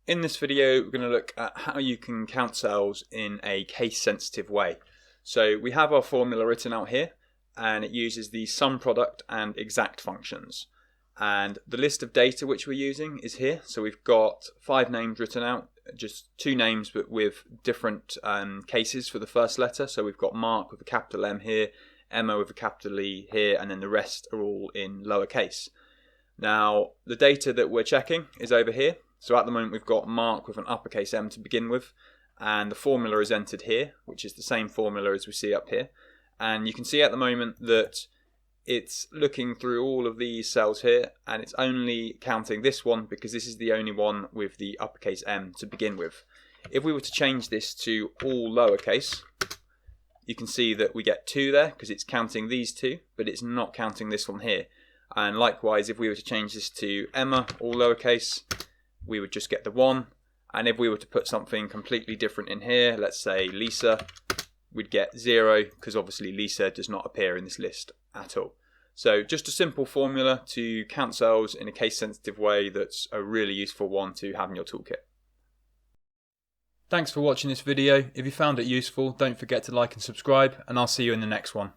In this video, we're going to look at how you can count cells in a case-sensitive way. So we have our formula written out here, and it uses the SUMPRODUCT and EXACT functions. And the list of data which we're using is here. So we've got 5 names written out, just 2 names but with different cases for the first letter. So we've got Mark with a capital M here, Emma with a capital E here, and then the rest are all in lowercase. Now, the data that we're checking is over here. So at the moment we've got Mark with an uppercase M to begin with, and the formula is entered here, which is the same formula as we see up here. And you can see at the moment that it's looking through all of these cells here, and it's only counting this one because this is the only one with the uppercase M to begin with. If we were to change this to all lowercase, you can see that we get 2 there because it's counting these 2, but it's not counting this one here. And likewise, if we were to change this to Emma, all lowercase, we would just get the 1. And if we were to put something completely different in here, let's say Lisa, we'd get 0 because obviously Lisa does not appear in this list at all. So just a simple formula to count cells in a case-sensitive way that's a really useful one to have in your toolkit. Thanks for watching this video. If you found it useful, don't forget to like and subscribe, and I'll see you in the next one.